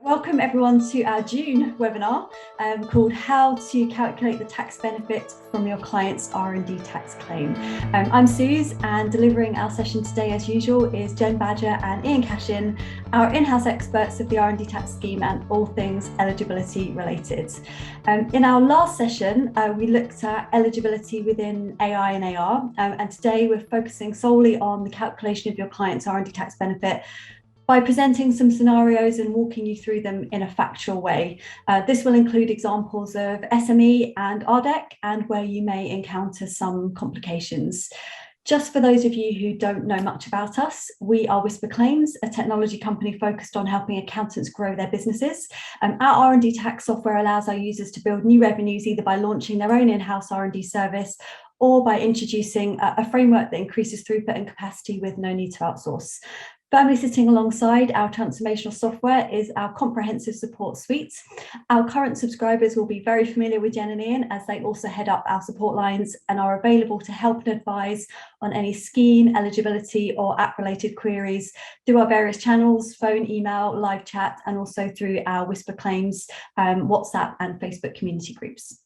Welcome everyone to our June webinar called How to Calculate the Tax Benefit from Your Client's R&D Tax Claim. I'm Suze, and delivering our session today as usual is Jen Badger and Ian Cashin, our in-house experts of the R&D tax scheme and all things eligibility related. In our last session, we looked at eligibility within AI and AR, and today we're focusing solely on the calculation of your client's R&D tax benefit by presenting some scenarios and walking you through them in a factual way. This will include examples of SME and RDEC and where you may encounter some complications. Just for those of you who don't know much about us, we are WhisperClaims, a technology company focused on helping accountants grow their businesses. Our R&D tax software allows our users to build new revenues either by launching their own in-house R&D service or by introducing a framework that increases throughput and capacity with no need to outsource. Firmly sitting alongside our transformational software is our comprehensive support suite. Our current subscribers will be very familiar with Jen and Ian, as they also head up our support lines and are available to help and advise on any scheme, eligibility or app-related queries through our various channels, phone, email, live chat, and also through our WhisperClaims, WhatsApp and Facebook community groups.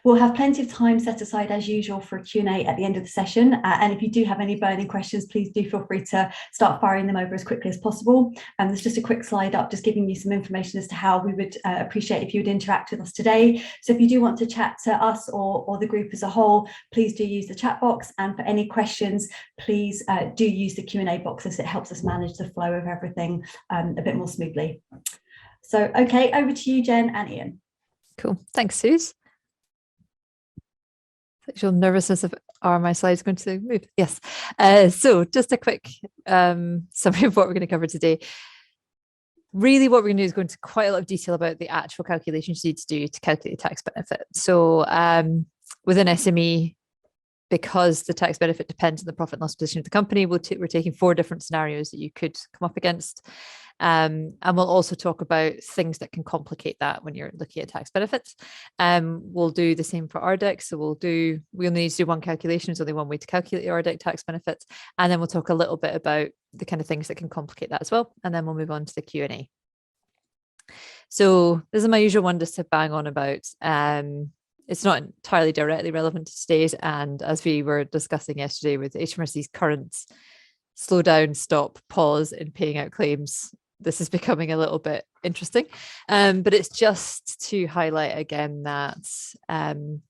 We'll have plenty of time set aside as usual for a Q&A at the end of the session, and if you do have any burning questions, please do feel free to start firing them over as quickly as possible. And there's just a quick slide up just giving you some information as to how we would appreciate if you would interact with us today. So if you do want to chat to us or the group as a whole, please do use the chat box, and for any questions, please do use the Q&A box, as it helps us manage the flow of everything a bit more smoothly. So okay, over to you, Jen and Ian. Cool, thanks, Suze. Actual nervousness of are my slides going to move? Yes. So just a quick summary of what we're going to cover today. Really what we're going to do is go into quite a lot of detail about the actual calculations you need to do to calculate the tax benefit. So within SME, because the tax benefit depends on the profit and loss position of the company, we're taking 4 different scenarios that you could come up against. And we'll also talk about things that can complicate that when you're looking at tax benefits. We'll do the same for RDEC. So we'll need to do one calculation. There's only one way to calculate the RDEC tax benefits. And then we'll talk a little bit about the kind of things that can complicate that as well. And then we'll move on to the Q&A. So this is my usual one just to bang on about. It's not entirely directly relevant to today's, and as we were discussing yesterday with HMRC's current slow down, stop, pause in paying out claims, this is becoming a little bit interesting. But it's just to highlight again that no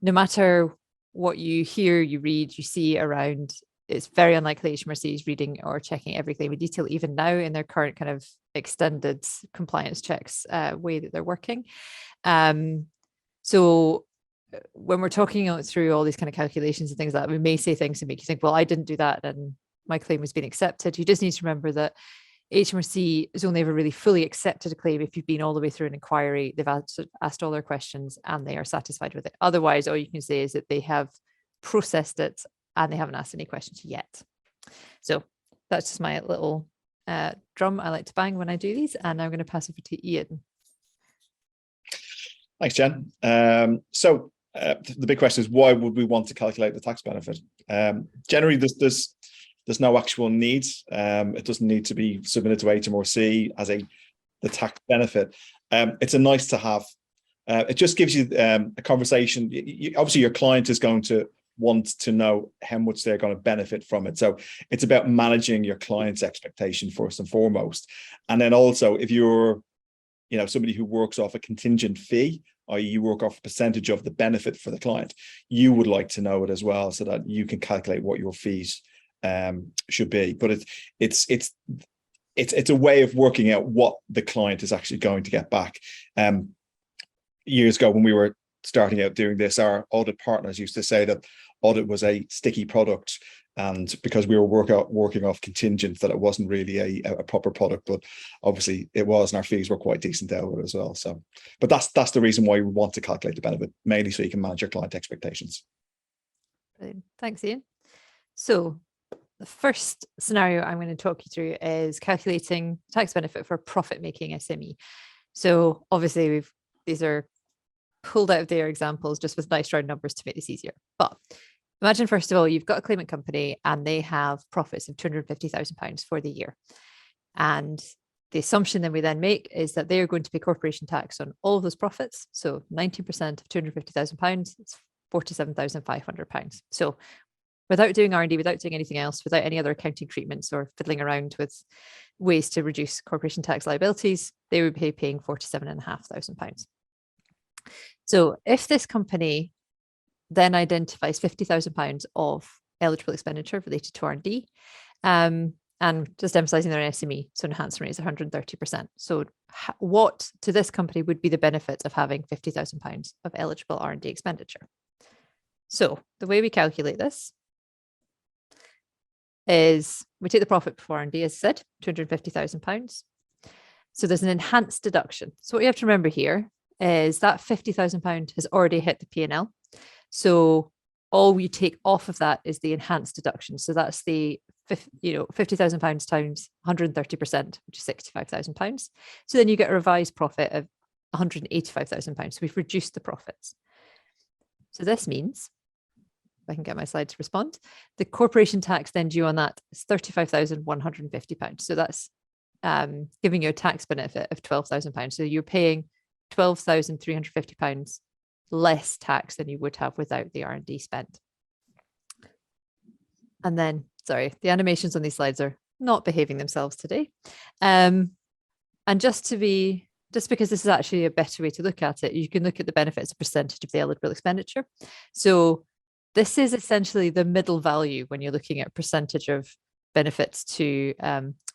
matter what you hear, you read, you see around, it's very unlikely HMRC is reading or checking every claim in detail, even now in their current kind of extended compliance checks way that they're working. So when we're talking through all these kind of calculations and things like that, we may say things to make you think, well, I didn't do that and my claim has been accepted. You just need to remember that HMRC has only ever really fully accepted a claim if you've been all the way through an inquiry, they've asked all their questions and they are satisfied with it. Otherwise, all you can say is that they have processed it and they haven't asked any questions yet. So that's just my little drum I like to bang when I do these. And now I'm going to pass over to Ian. Thanks, Jen. So the big question is, why would we want to calculate the tax benefit? Generally, there's no actual need. It doesn't need to be submitted to HMRC as the tax benefit. It's a nice to have. It just gives you a conversation. Obviously, your client is going to want to know how much they're going to benefit from it. So it's about managing your client's expectation first and foremost. And then also, if you're somebody who works off a contingent fee, i.e. you work off a percentage of the benefit for the client, you would like to know it as well so that you can calculate what your fees should be. But it's a way of working out what the client is actually going to get back. Years ago, when we were starting out doing this, our audit partners used to say that audit was a sticky product, and because we were working off contingent, that it wasn't really a proper product, but obviously it was, and our fees were quite decent out of it as well. So, but that's the reason why we want to calculate the benefit, mainly so you can manage your client expectations. Brilliant. Thanks, Ian. So the first scenario I'm going to talk you through is calculating tax benefit for a profit-making SME. So obviously these are pulled out of their examples just with nice round numbers to make this easier. But imagine, first of all, you've got a claimant company and they have profits of £250,000 for the year. And the assumption that we then make is that they are going to pay corporation tax on all of those profits. So 90% of £250,000, it's £47,500. So without doing R&D, without doing anything else, without any other accounting treatments or fiddling around with ways to reduce corporation tax liabilities, they would be paying £47,500. So if this company then identifies £50,000 of eligible expenditure related to R&D, and just emphasizing they're an SME, so enhancement rate is 130%. So what to this company would be the benefit of having £50,000 of eligible R&D expenditure? So the way we calculate this is we take the profit before R&D, as I said, £250,000. So there's an enhanced deduction. So what you have to remember here is that £50,000 has already hit the P&L. So all you take off of that is the enhanced deduction. So that's the £50,000 times 130%, which is £65,000. So then you get a revised profit of £185,000. So we've reduced the profits. So this means, if I can get my slide to respond, the corporation tax then due on that is £35,150. So that's giving you a tax benefit of £12,000. So you're paying £12,350 less tax than you would have without the R&D spent. And then, sorry, the animations on these slides are not behaving themselves today. And just because this is actually a better way to look at it, you can look at the benefit as a percentage of the eligible expenditure. So this is essentially the middle value when you're looking at percentage of benefits to,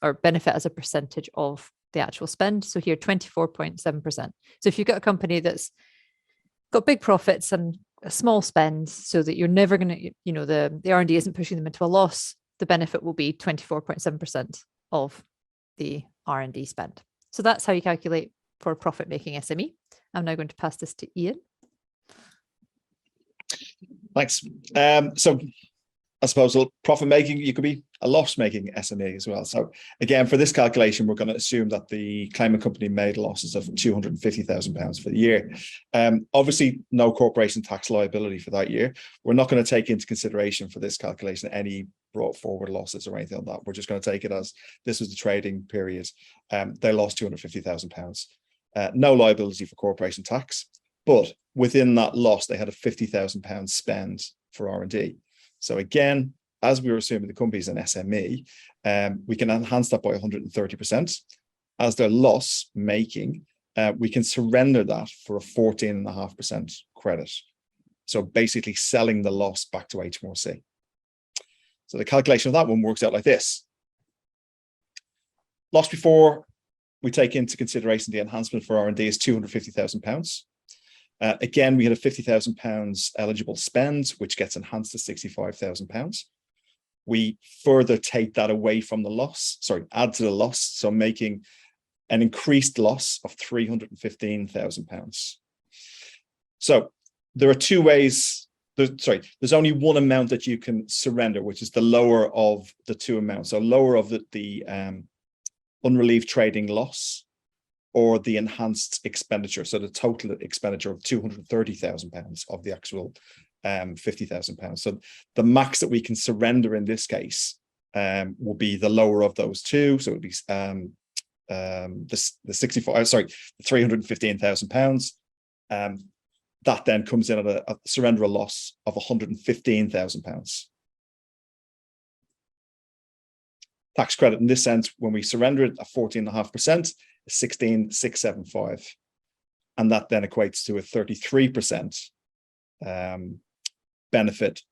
or benefit as a percentage of the actual spend. So here, 24.7%. So if you've got a company that's got big profits and a small spend, so that you're never going to, the R&D isn't pushing them into a loss, the benefit will be 24.7% of the R&D spend. So that's how you calculate for a profit-making SME. I'm now going to pass this to Ian. Thanks. So I suppose profit-making, you could be a loss-making SME as well. So again, for this calculation, we're going to assume that the claimant company made losses of £250,000 for the year. Obviously, no corporation tax liability for that year. We're not going to take into consideration for this calculation any brought forward losses or anything like that. We're just going to take it as this was the trading period. They lost £250,000. No liability for corporation tax, but within that loss, they had a £50,000 spend for R&D. So again, as we were assuming the company is an SME, we can enhance that by 130%. As their loss making, we can surrender that for a 14.5% credit. So basically selling the loss back to HMRC. So the calculation of that one works out like this. Loss before we take into consideration the enhancement for R&D is £250,000. Again, we had a £50,000 eligible spend, which gets enhanced to £65,000. We further take that away from the loss, add to the loss, so making an increased loss of £315,000. So there are two ways, there's only one amount that you can surrender, which is the lower of the two amounts. So lower of the unrelieved trading loss, or the enhanced expenditure. So the total expenditure of £230,000 of the actual £50,000. So the max that we can surrender in this case will be the lower of those two. So it would be the £315,000. That then comes in at a surrender loss of £115,000. Tax credit in this sense, when we surrender it at 14.5%, 16,675, and that then equates to a 33% benefit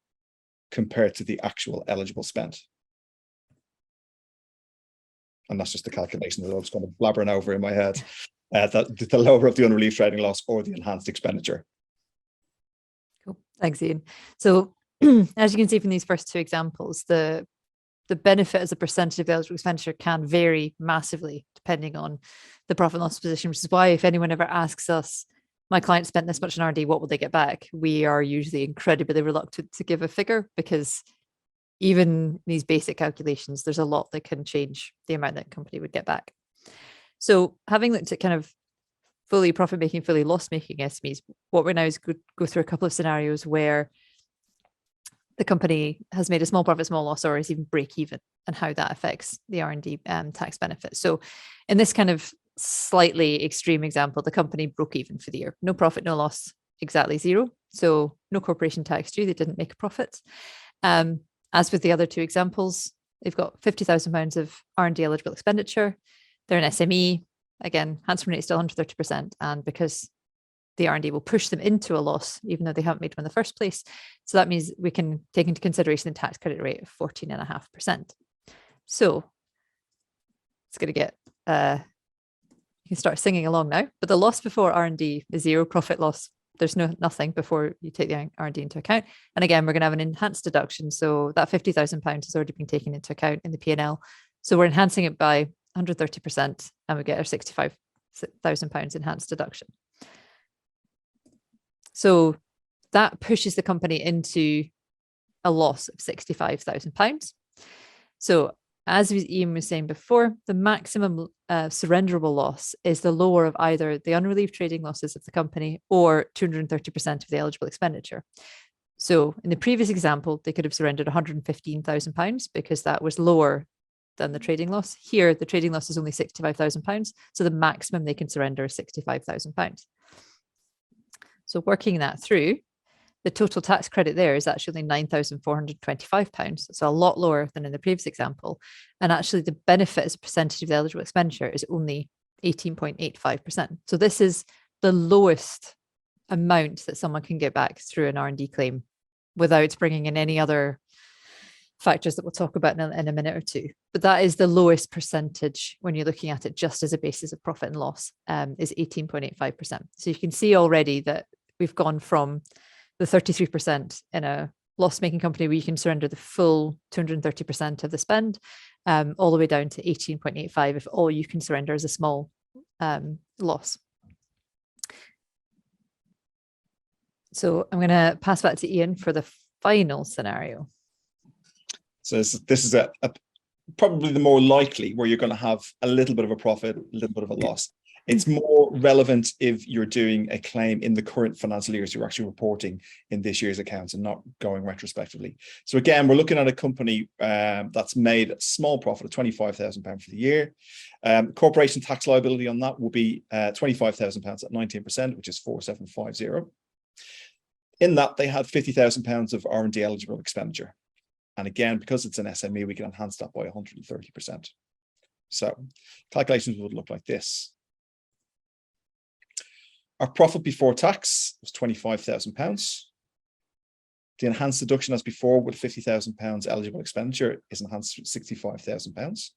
compared to the actual eligible spend. And that's just the calculation that I was kind of blabbering over in my head. That the lower of the unrelieved trading loss or the enhanced expenditure. Cool. Thanks, Ian. So as you can see from these first two examples, the benefit as a percentage of the eligible expenditure can vary massively depending on the profit and loss position, which is why if anyone ever asks us, my client spent this much in R&D, what will they get back? We are usually incredibly reluctant to give a figure, because even these basic calculations, there's a lot that can change the amount that company would get back. So having looked at kind of fully profit-making, fully loss-making SMEs, what we're now is go through a couple of scenarios where the company has made a small profit, small loss, or is even break even, and how that affects the R&D tax benefit. So in this kind of slightly extreme example, the company broke even for the year. No profit, no loss, exactly zero. So no corporation tax due. They didn't make a profit. As with the other two examples, they've got £50,000 of R&D eligible expenditure. They're an SME. Again, hands-on rate is still 130%. And because the R&D will push them into a loss, even though they haven't made one in the first place. So that means we can take into consideration the tax credit rate of 14.5%. So it's going to get, you can start singing along now, but the loss before R&D is zero, profit loss. There's nothing before you take the R&D into account. And again, we're going to have an enhanced deduction. So that £50,000 has already been taken into account in the P&L. So we're enhancing it by 130% and we get our £65,000 enhanced deduction. So that pushes the company into a loss of £65,000. So as Ian was saying before, the maximum surrenderable loss is the lower of either the unrelieved trading losses of the company or 230% of the eligible expenditure. So in the previous example, they could have surrendered £115,000 because that was lower than the trading loss. Here, the trading loss is only £65,000. So the maximum they can surrender is £65,000. So working that through, the total tax credit there is actually £9,425. So a lot lower than in the previous example. And actually the benefit as a percentage of the eligible expenditure is only 18.85%. So this is the lowest amount that someone can get back through an R&D claim without bringing in any other factors that we'll talk about in a minute or two. But that is the lowest percentage when you're looking at it just as a basis of profit and loss, is 18.85%. So you can see already that we've gone from the 33% in a loss-making company where you can surrender the full 230% of the spend, all the way down to 18.85 if all you can surrender is a small loss. So I'm going to pass back to Ian for the final scenario. So this is probably the more likely where you're going to have a little bit of a profit, a little bit of a loss. It's more relevant if you're doing a claim in the current financial year, so you're actually reporting in this year's accounts and not going retrospectively. So again, we're looking at a company that's made a small profit of £25,000 for the year. Corporation tax liability on that will be £25,000 at 19%, which is 4,750. In that, they had £50,000 of R&D eligible expenditure. And again, because it's an SME, we can enhance that by 130%. So calculations would look like this. Our profit before tax was £25,000. The enhanced deduction as before with £50,000 eligible expenditure is enhanced to £65,000.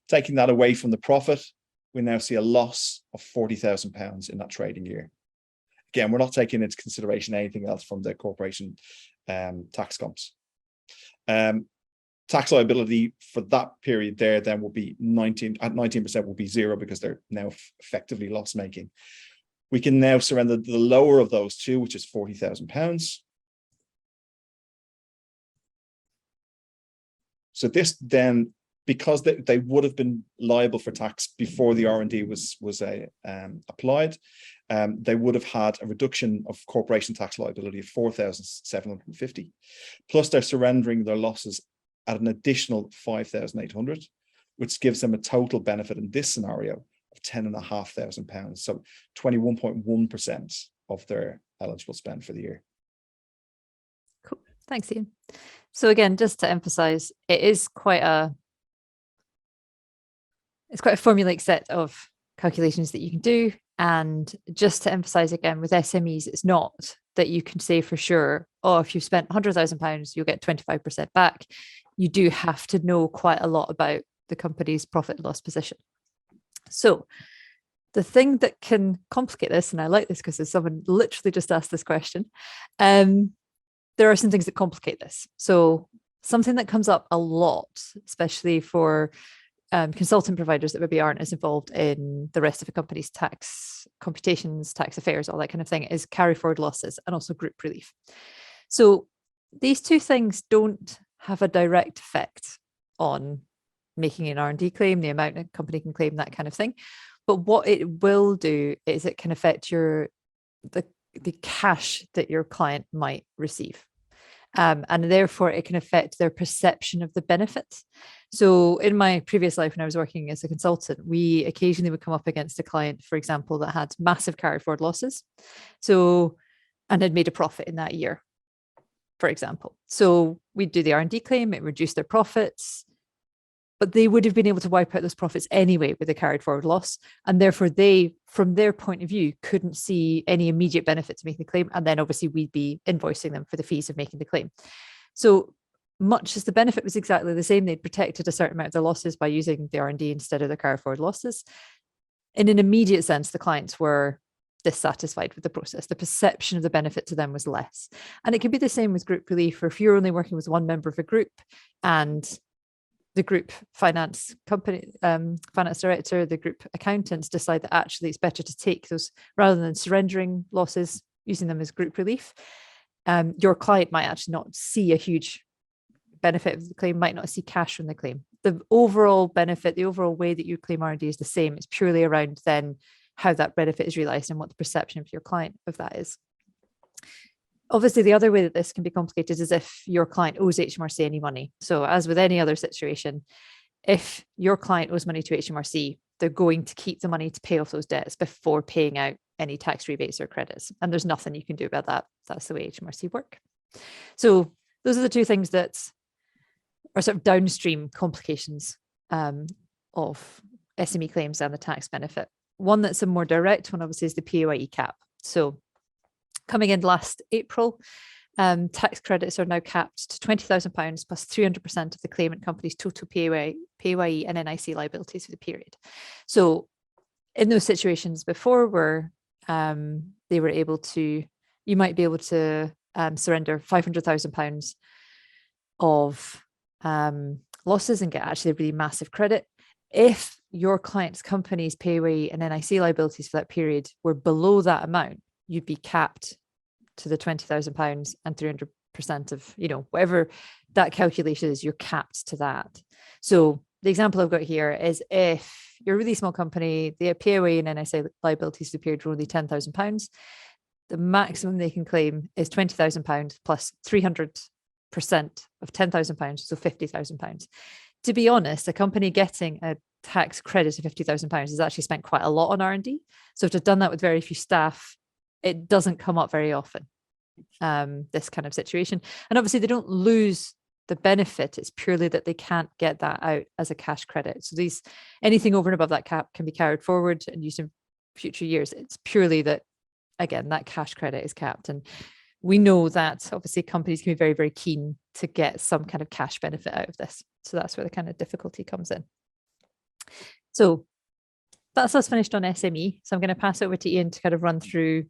Taking that away from the profit, we now see a loss of £40,000 in that trading year. Again, we're not taking into consideration anything else from the corporation tax comps. Tax liability for that period there then will be 19% will be zero because they're now effectively loss making. We can now surrender the lower of those two, which is £40,000. So this then, because they would have been liable for tax before the R&D was applied, they would have had a reduction of corporation tax liability of £4,750, plus they're surrendering their losses at an additional £5,800, which gives them a total benefit in this scenario of £10,500, so 21.1% of their eligible spend for the year. Cool, thanks, Ian. So again, just to emphasize, it's quite a formulaic set of calculations that you can do. And just to emphasize again, with SMEs, it's not that you can say for sure, oh, if you've spent £100,000, you'll get 25% back. You do have to know quite a lot about the company's profit and loss position. So the thing that can complicate this, and I like this because someone literally just asked this question, there are some things that complicate this. So something that comes up a lot, especially for consultant providers that maybe aren't as involved in the rest of a company's tax computations, tax affairs, all that kind of thing, is carry forward losses and also group relief. So these two things don't have a direct effect on making an R&D claim, the amount a company can claim, that kind of thing. But what it will do is it can affect the cash that your client might receive. and therefore it can affect their perception of the benefit. So in my previous life, when I was working as a consultant, we occasionally would come up against a client, for example, that had massive carry forward losses, and had made a profit in that year, for example. So we'd do the R&D claim, it reduced their profits, but they would have been able to wipe out those profits anyway with a carried forward loss. And therefore they, from their point of view, couldn't see any immediate benefit to making the claim. And then obviously we'd be invoicing them for the fees of making the claim. So much as the benefit was exactly the same, they'd protected a certain amount of their losses by using the R&D instead of the carried forward losses. In an immediate sense, the clients were dissatisfied with the process. The perception of the benefit to them was less. And it can be the same with group relief, or if you're only working with one member of a group and the group finance company, finance director, the group accountants decide that actually it's better to take those rather than surrendering losses, using them as group relief. Your client might actually not see a huge benefit of the claim, might not see cash from the claim. The overall benefit, the overall way that you claim R&D is the same. It's purely around then how that benefit is realized and what the perception of your client of that is. Obviously, the other way that this can be complicated is if your client owes HMRC any money. So as with any other situation, if your client owes money to HMRC, they're going to keep the money to pay off those debts before paying out any tax rebates or credits. And there's nothing you can do about that. That's the way HMRC work. So those are the two things that are sort of downstream complications of SME claims and the tax benefit. One that's a more direct one, obviously, is the PAYE cap. So coming in last April, tax credits are now capped to £20,000 plus 300% of the claimant company's total PAYE and NIC liabilities for the period. So in those situations before where they were able to, you might be able to surrender £500,000 of losses and get actually a really massive credit. If your client's company's PAYE and NIC liabilities for that period were below that amount, you'd be capped to the £20,000 and 300% of, whatever that calculation is, you're capped to that. So the example I've got here is if you're a really small company, the PAYE and NIC liabilities for the period were only £10,000, the maximum they can claim is £20,000 plus 300% of £10,000, so £50,000. To be honest, a company getting a tax credit of £50,000 has actually spent quite a lot on R&D. So to have done that with very few staff, it doesn't come up very often, this kind of situation. And obviously they don't lose the benefit. It's purely that they can't get that out as a cash credit. So anything over and above that cap can be carried forward and used in future years. It's purely that, again, that cash credit is capped. And we know that obviously companies can be very, very keen to get some kind of cash benefit out of this. So that's where the kind of difficulty comes in. So that's us finished on SME. So I'm going to pass it over to Ian to kind of run through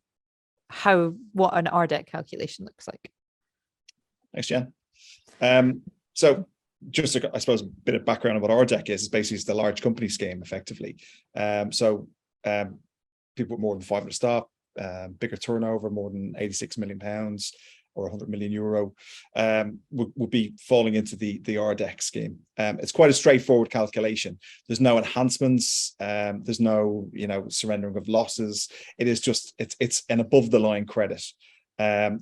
what an RDEC calculation looks like. Thanks, Jen. So just, I suppose, a bit of background on what RDEC is basically it's the large company scheme, effectively. So people with more than 500 staff, bigger turnover, more than £86 million or €100 million, would be falling into the RDEC scheme. It's quite a straightforward calculation. There's no enhancements. There's no surrendering of losses. It is just it's an above the line credit.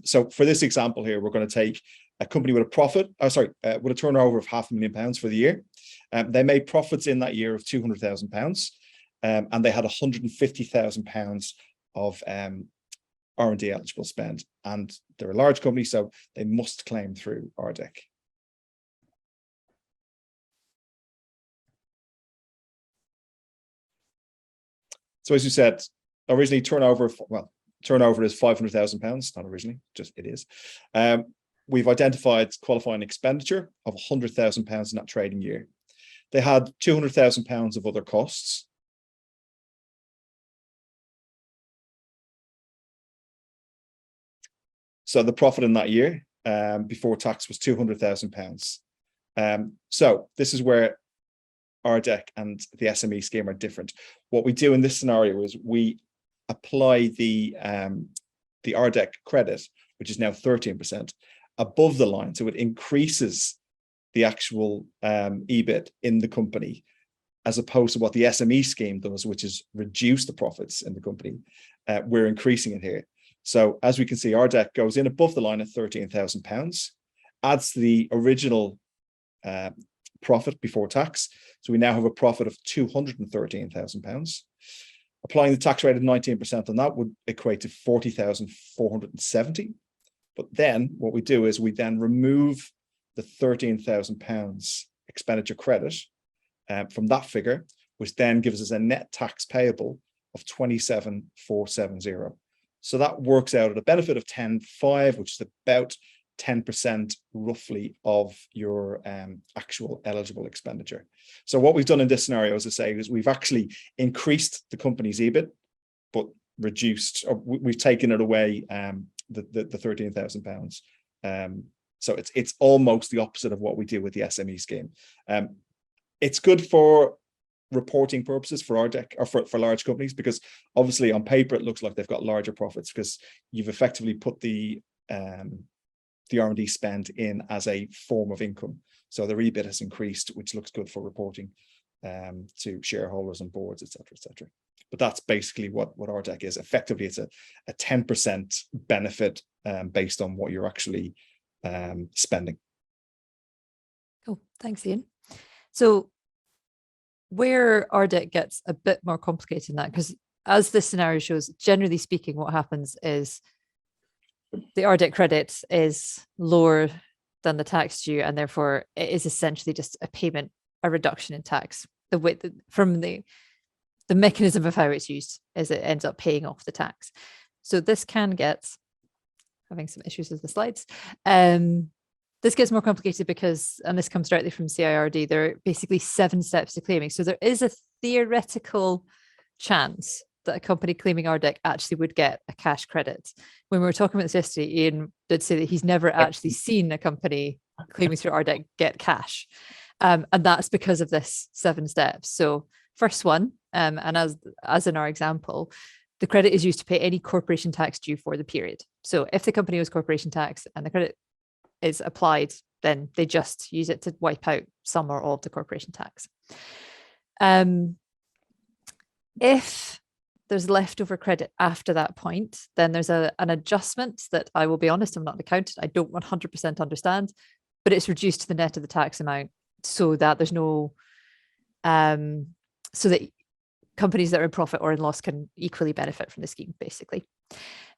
So for this example here, we're going to take a company with with a turnover of £500,000 for the year. They made profits in that year of £200,000, and they had £150,000 of R&D eligible spend, and they're a large company, so they must claim through RDEC. So as you said, originally turnover is £500,000, not originally, just it is. We've identified qualifying expenditure of £100,000 in that trading year. They had £200,000 of other costs. So the profit in that year before tax was £200,000. So this is where RDEC and the SME scheme are different. What we do in this scenario is we apply the RDEC credit, which is now 13%, above the line. So it increases the actual EBIT in the company, as opposed to what the SME scheme does, which is reduce the profits in the company. We're increasing it here. So as we can see, RDEC goes in above the line at £13,000. adds to the original profit before tax. So we now have a profit of £213,000. Applying the tax rate of 19% on that would equate to 40,470. But then what we do is we then remove the £13,000 expenditure credit from that figure, which then gives us a net tax payable of 27,470. So that works out at a benefit of 10.5, which is about 10% roughly of your actual eligible expenditure. So what we've done in this scenario, as I say, is we've actually increased the company's EBIT, but reduced, or we've taken it away, the £13,000. So it's almost the opposite of what we do with the SME scheme. It's good for reporting purposes for RDEC, or for large companies, because obviously on paper it looks like they've got larger profits because you've effectively put the R&D spend in as a form of income. So their EBIT has increased, which looks good for reporting to shareholders and boards, etc., etc. But that's basically what RDEC is. Effectively, it's a 10% benefit based on what you're actually spending. Cool, thanks, Ian. So where RDEC gets a bit more complicated than that, because as this scenario shows, generally speaking, what happens is the RDEC credit is lower than the tax due, and therefore it is essentially just a payment, a reduction in tax. The way from the mechanism of how it's used is it ends up paying off the tax. So this can get, having some issues with the slides, this gets more complicated because, and this comes directly from CIRD, there are basically 7 steps to claiming. So there is a theoretical chance that a company claiming RDEC actually would get a cash credit. When we were talking about this yesterday, Ian did say that he's never actually seen a company claiming through RDEC get cash. And that's because of this 7 steps. So first one, and as in our example, the credit is used to pay any corporation tax due for the period. So if the company owes corporation tax and the credit is applied, then they just use it to wipe out some or all of the corporation tax. If there's leftover credit after that point, then there's an adjustment that, I will be honest, I'm not an accountant, I don't 100% understand, but it's reduced to the net of the tax amount so that there's no, so that companies that are in profit or in loss can equally benefit from the scheme, basically.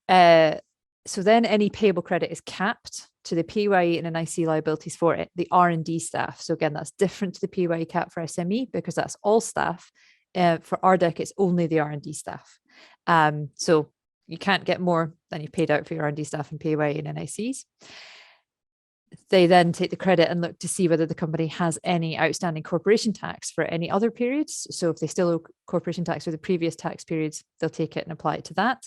So then any payable credit is capped to the PAYE and NIC liabilities for it, the R&D staff. So again, that's different to the PAYE cap for SME because that's all staff. For RDEC, it's only the R&D staff. So you can't get more than you paid out for your R&D staff and PAYE and NICs. They then take the credit and look to see whether the company has any outstanding corporation tax for any other periods. So if they still owe corporation tax for the previous tax periods, they'll take it and apply it to that.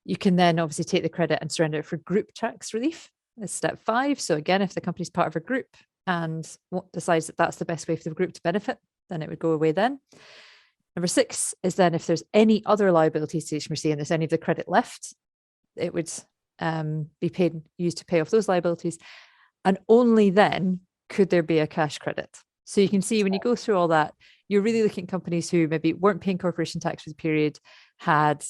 You can then obviously take the credit and surrender it for group tax relief. That's step 5. So again, if the company's part of a group and decides that that's the best way for the group to benefit, then it would go away then. Number 6 is then if there's any other liabilities to HMRC and there's any of the credit left, it would be used to pay off those liabilities. And only then could there be a cash credit. So you can see when you go through all that, you're really looking at companies who maybe weren't paying corporation tax for the period, had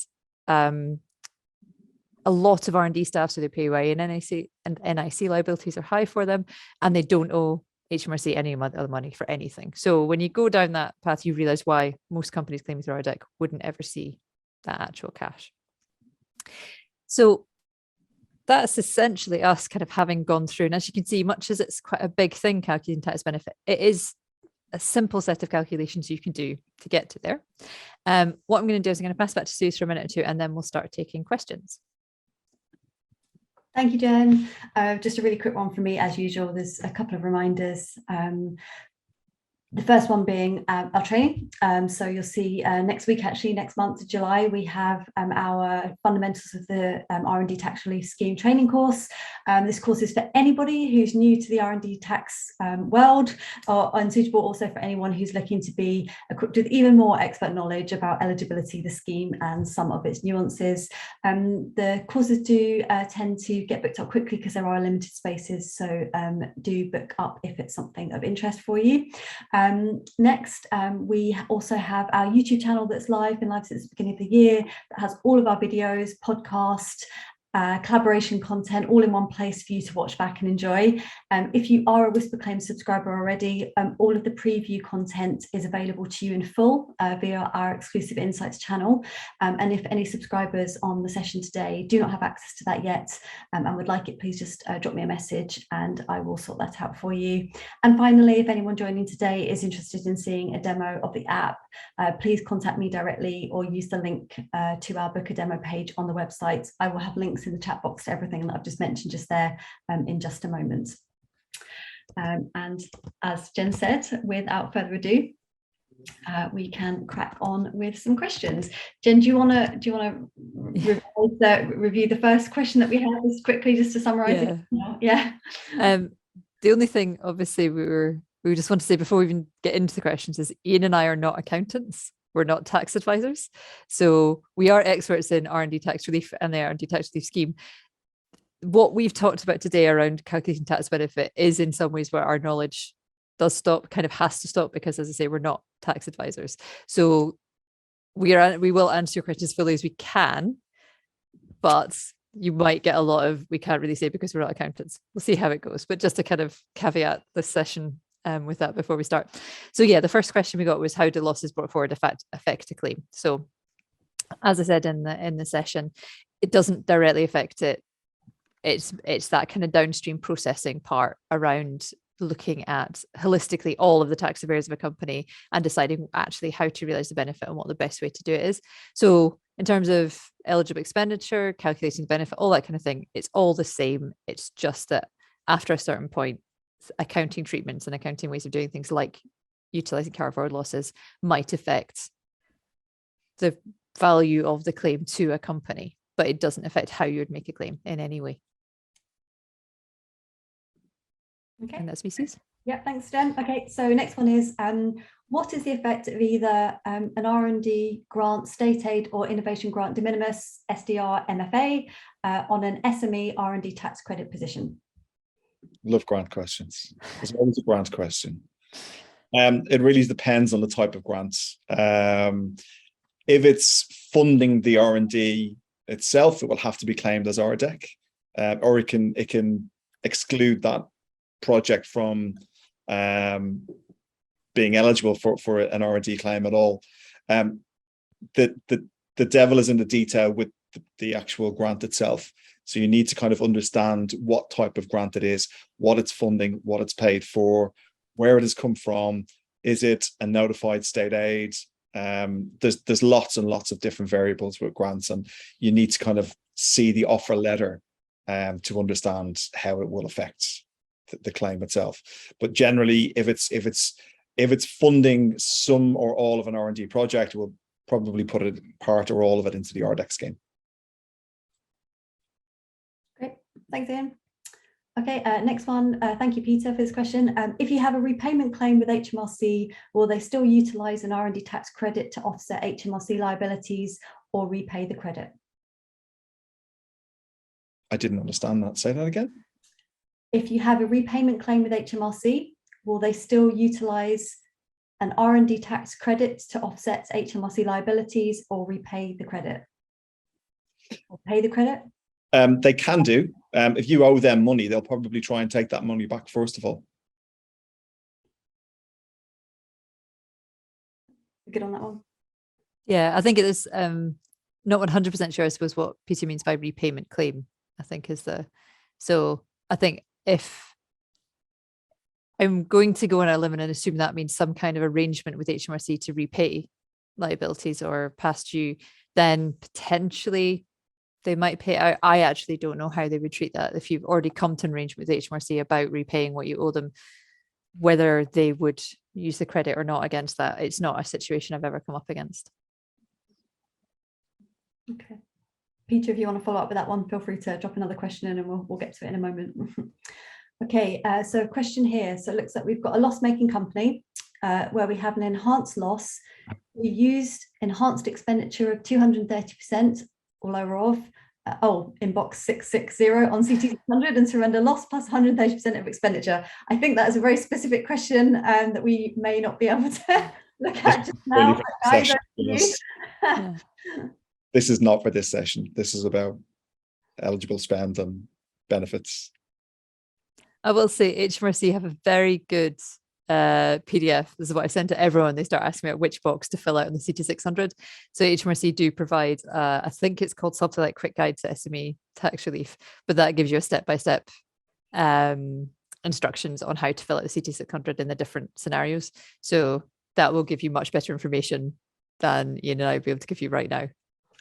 a lot of R&D staff, so their PAYE and NIC liabilities are high for them, and they don't owe HMRC any other money for anything. So when you go down that path, you realize why most companies claiming through RDEC wouldn't ever see that actual cash. So that's essentially us kind of having gone through. And as you can see, much as it's quite a big thing, calculating tax benefit, it is a simple set of calculations you can do to get to there. What I'm going to do is I'm going to pass back to Suze for a minute or two, and then we'll start taking questions. Thank you, Jen. Just a really quick one from me, as usual. There's a couple of reminders. The first one being our training. So you'll see next week, actually next month, July, we have our fundamentals of the R&D tax relief scheme training course. This course is for anybody who's new to the R&D tax world, and suitable also for anyone who's looking to be equipped with even more expert knowledge about eligibility, the scheme and some of its nuances. The courses do tend to get booked up quickly because there are limited spaces, so do book up if it's something of interest for you. Next, we also have our YouTube channel that's been live since the beginning of the year, that has all of our videos, podcast, collaboration content all in one place for you to watch back and enjoy. If you are a WhisperClaims subscriber already, all of the preview content is available to you in full via our exclusive Insights channel. And if any subscribers on the session today do not have access to that yet and would like it, please just drop me a message and I will sort that out for you. And finally, if anyone joining today is interested in seeing a demo of the app, please contact me directly or use the link to our book a demo page on the website. I will have links in the chat box to everything that I've just mentioned just there in just a moment. And as Jen said, without further ado, we can crack on with some questions. Jen, do you want to review the first question that we had just quickly, just to summarize it? Yeah. The only thing, obviously, we just want to say before we even get into the questions is Ian and I are not accountants. We're not tax advisors. So we are experts in R&D tax relief and the R&D tax relief scheme. What we've talked about today around calculating tax benefit is in some ways where our knowledge does stop, kind of has to stop, because as I say, we're not tax advisors. So we will answer your questions as fully as we can, but you might get a lot of, we can't really say because we're not accountants. We'll see how it goes. But just to kind of caveat this session with that before we start. So yeah, the first question we got was, how do losses brought forward affect a claim? So as I said in the session, it doesn't directly affect it. It's that kind of downstream processing part around looking at holistically all of the tax affairs of a company and deciding actually how to realize the benefit and what the best way to do it is. So in terms of eligible expenditure, calculating the benefit, all that kind of thing, it's all the same. It's just that after a certain point, accounting treatments and accounting ways of doing things like utilizing carry forward losses might affect the value of the claim to a company, but it doesn't affect how you would make a claim in any way. Okay. And that's SMEs. Yeah, thanks, Jen. Okay, so next one is, what is the effect of either an R&D grant, state aid or innovation grant de minimis, SDR, MFA on an SME R&D tax credit position? Love grant questions. There's always a grant question. It really depends on the type of grants. If it's funding the R&D itself, it will have to be claimed as RDEC, or it can exclude that project from being eligible for an R&D claim at all. The devil is in the detail with the actual grant itself. So you need to kind of understand what type of grant it is, what it's funding, what it's paid for, where it has come from. Is it a notified state aid? There's lots and lots of different variables with grants, and you need to kind of see the offer letter to understand how it will affect the claim itself. But generally, if it's funding some or all of an R&D project, we'll probably put it part or all of it into the RDEC scheme. Great, thanks, Ian. Okay, next one. Thank you, Peter, for this question. If you have a repayment claim with HMRC, will they still utilise an R&D tax credit to offset HMRC liabilities or repay the credit? I didn't understand that. Say that again. If you have a repayment claim with HMRC, will they still utilise an R&D tax credit to offset HMRC liabilities or repay the credit? Or pay the credit? They can do. If you owe them money, they'll probably try and take that money back first of all. Good on that one. Yeah, I think it is not 100% sure, I suppose, what Peter means by repayment claim, I think is the... So I think if I'm going to go on a limb and assume that means some kind of arrangement with HMRC to repay liabilities or past due, then potentially they might pay out. I actually don't know how they would treat that if you've already come to an arrangement with HMRC about repaying what you owe them, whether they would use the credit or not against that. It's not a situation I've ever come up against. Okay. Peter, if you want to follow up with that one, feel free to drop another question in and we'll get to it in a moment. Okay, so a question here. So it looks like we've got a loss-making company where we have an enhanced loss. We used enhanced expenditure of 230% or lower of, in box 660 on CT600 and surrender loss plus 130% of expenditure. I think that is a very specific question that we may not be able to look at just now. This is not for this session. This is about eligible spend and benefits. I will say HMRC have a very good PDF. This is what I send to everyone. They start asking me which box to fill out on the CT600. So HMRC do provide, I think it's called something like Quick Guide to SME Tax Relief, but that gives you a step-by-step instructions on how to fill out the CT600 in the different scenarios. So that will give you much better information than Ian and I will be able to give you right now.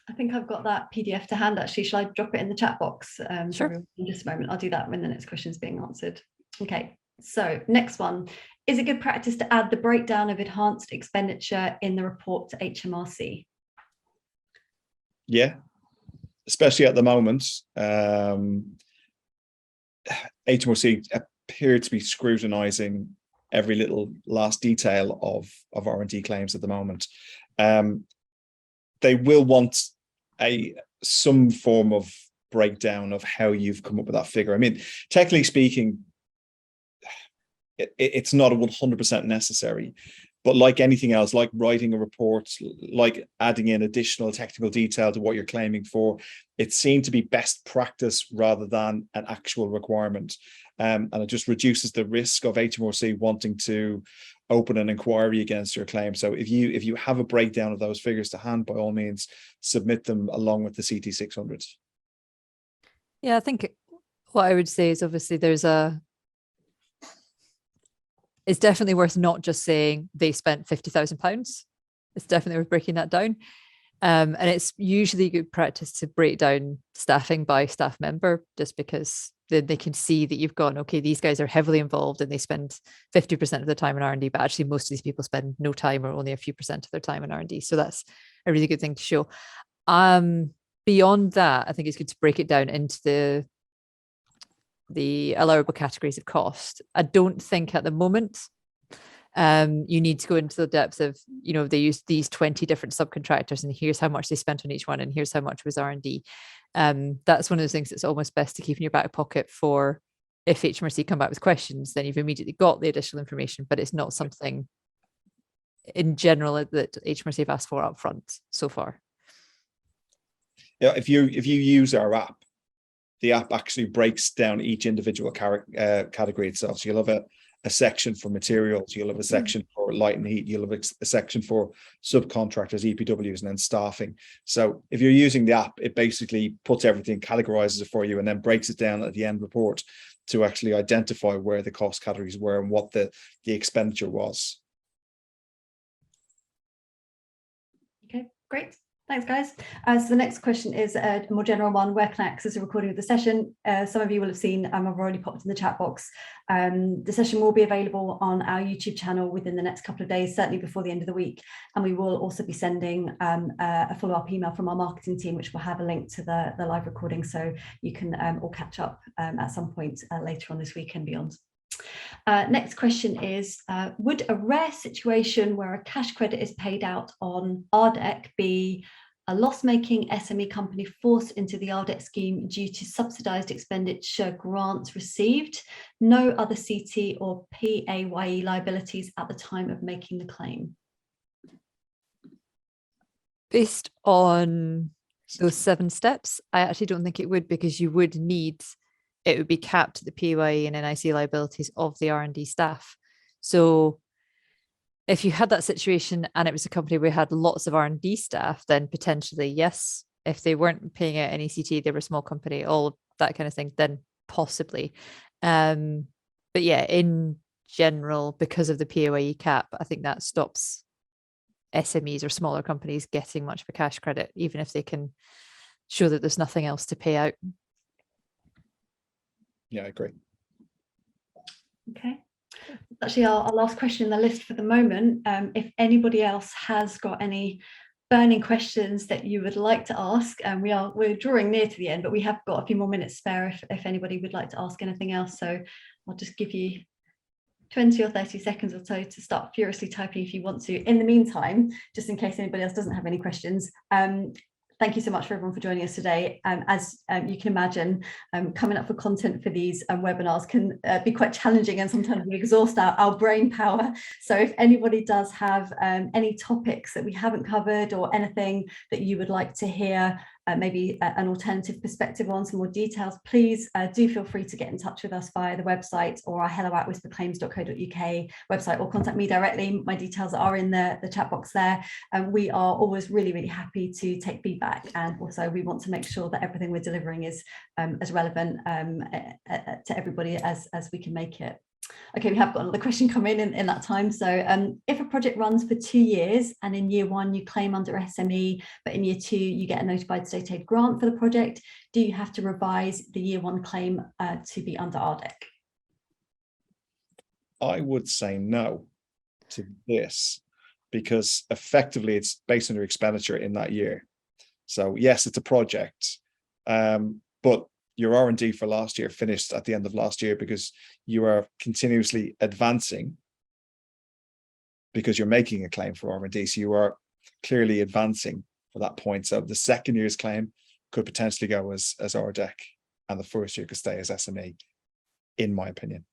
I think I've got that PDF to hand actually. Shall I drop it in the chat box? Sure. In just a moment. I'll do that when the next question is being answered. Okay, so next one. Is it good practice to add the breakdown of enhanced expenditure in the report to HMRC? Yeah, especially at the moment. HMRC appear to be scrutinising every little last detail of R&D claims at the moment. They will want some form of breakdown of how you've come up with that figure. I mean, technically speaking, it's not 100% necessary, but like anything else, like writing a report, like adding in additional technical detail to what you're claiming for, it's seen to be best practice rather than an actual requirement. And it just reduces the risk of HMRC wanting to open an inquiry against your claim. So if you have a breakdown of those figures to hand, by all means, submit them along with the CT600. Yeah, I think what I would say is obviously it's definitely worth not just saying they spent £50,000. It's definitely worth breaking that down. And it's usually good practice to break down staffing by staff member, just because then they can see that you've gone, okay, these guys are heavily involved and they spend 50% of their time in R&D, but actually most of these people spend no time or only a few percent of their time in R&D. So that's a really good thing to show. Beyond that, I think it's good to break it down into the allowable categories of cost. I don't think at the moment you need to go into the depth of, they use these 20 different subcontractors and here's how much they spent on each one and here's how much was R&D. That's one of those things that's almost best to keep in your back pocket for if HMRC come back with questions, then you've immediately got the additional information, but it's not something in general that HMRC have asked for up front so far. Yeah, if you use our app, the app actually breaks down each individual category itself. So you'll have a section for materials, you'll have a section for light and heat, you'll have a section for subcontractors, EPWs, and then staffing. So if you're using the app, it basically puts everything, categorizes it for you, and then breaks it down at the end report to actually identify where the cost categories were and what the expenditure was. Okay, great. Thanks, guys. So the next question is a more general one. Where can I access a recording of the session? Some of you will have seen, I've already popped in the chat box. The session will be available on our YouTube channel within the next couple of days, certainly before the end of the week. And we will also be sending a follow-up email from our marketing team, which will have a link to the live recording. So you can all catch up at some point later on this week and beyond. Next question is, would a rare situation where a cash credit is paid out on RDEC be a loss-making SME company forced into the RDEC scheme due to subsidised expenditure grants received, no other CT or PAYE liabilities at the time of making the claim? Based on those 7 steps, I actually don't think it would, because you would need, it would be capped at the PAYE and NIC liabilities of the R&D staff. So if you had that situation and it was a company where we had lots of R&D staff, then potentially, yes. If they weren't paying out any CT, they were a small company, all that kind of thing, then possibly. But yeah, in general, because of the PAYE cap, I think that stops SMEs or smaller companies getting much of a cash credit, even if they can show that there's nothing else to pay out. Yeah, I agree. Okay. Actually, our last question in the list for the moment. If anybody else has got any burning questions that you would like to ask, and we're drawing near to the end, but we have got a few more minutes spare if anybody would like to ask anything else. So I'll just give you 20 or 30 seconds or so to start furiously typing if you want to. In the meantime, just in case anybody else doesn't have any questions, thank you so much for everyone for joining us today. As you can imagine, coming up with content for these webinars can be quite challenging, and sometimes we exhaust our brain power. So if anybody does have any topics that we haven't covered or anything that you would like to hear maybe an alternative perspective on some more details, please do feel free to get in touch with us via the website or our hello@whisperclaims.co.uk website, or contact me directly. My details are in the chat box there. We are always really, really happy to take feedback, and also we want to make sure that everything we're delivering is as relevant to everybody as we can make it. Okay, we have got another question come in that time. So if a project runs for 2 years and in year 1 you claim under SME, but in year 2 you get a notified state aid grant for the project, do you have to revise the year 1 claim to be under RDEC? I would say no to this, because effectively it's based on your expenditure in that year. So yes, it's a project, but your R&D for last year finished at the end of last year because you are continuously advancing, because you're making a claim for R&D. So you are clearly advancing for that point. So the second year's claim could potentially go as RDEC, and the first year could stay as SME, in my opinion.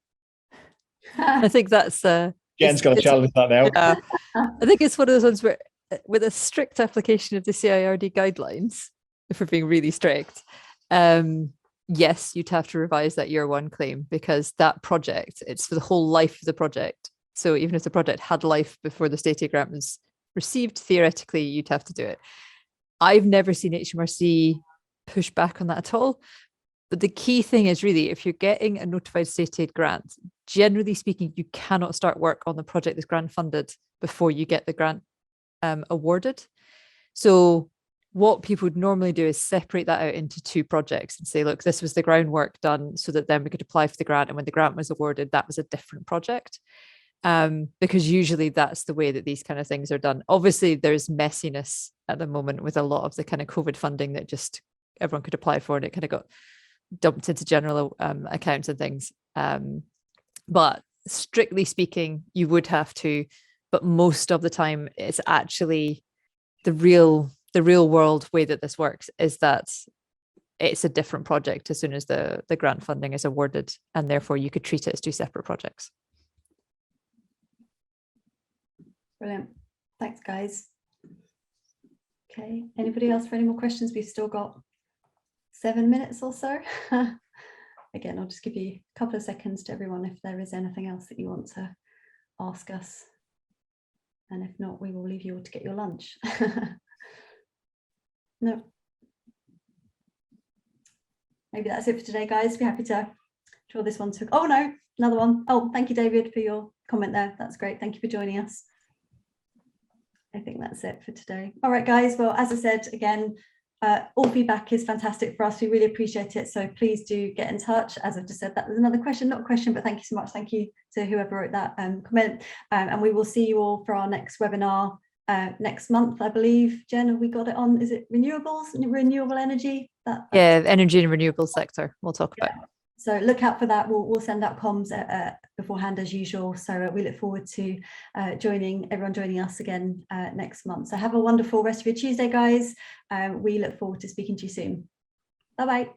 I think that's Jen's got to challenge that now. Yeah, I think it's one of those ones where, with a strict application of the CIRD guidelines, if we're being really strict, yes, you'd have to revise that year 1 claim, because that project, it's for the whole life of the project. So even if the project had life before the state aid grant was received, theoretically, you'd have to do it. I've never seen HMRC push back on that at all. But the key thing is really, if you're getting a notified state aid grant, generally speaking, you cannot start work on the project that's grant funded before you get the grant awarded. So what people would normally do is separate that out into 2 projects and say, look, this was the groundwork done so that then we could apply for the grant. And when the grant was awarded, that was a different project. Because usually that's the way that these kind of things are done. Obviously, there's messiness at the moment with a lot of the kind of COVID funding that just everyone could apply for, and it kind of got dumped into general accounts and things. But strictly speaking, you would have to, but most of the time it's actually the real world way that this works is that it's a different project as soon as the grant funding is awarded, and therefore you could treat it as 2 separate projects. Brilliant. Thanks, guys. Okay, anybody else for any more questions? We've still got 7 minutes or so. Again, I'll just give you a couple of seconds to everyone if there is anything else that you want to ask us. And if not, we will leave you all to get your lunch. No. Maybe that's it for today, guys. Be happy to draw this one to. Oh no, another one. Oh, thank you, David, for your comment there. That's great. Thank you for joining us. I think that's it for today. All right, guys. Well, as I said, again, all feedback is fantastic for us. We really appreciate it. So please do get in touch. As I've just said, that was another question, not a question, but thank you so much. Thank you to whoever wrote that comment. And we will see you all for our next webinar next month, I believe. Jen, have we got it on? Is it renewables, renewable energy? Yeah, energy and renewable sector we'll talk about. So look out for that. We'll send out comms beforehand as usual. So we look forward to everyone joining us again next month. So have a wonderful rest of your Tuesday, guys. We look forward to speaking to you soon. Bye-bye.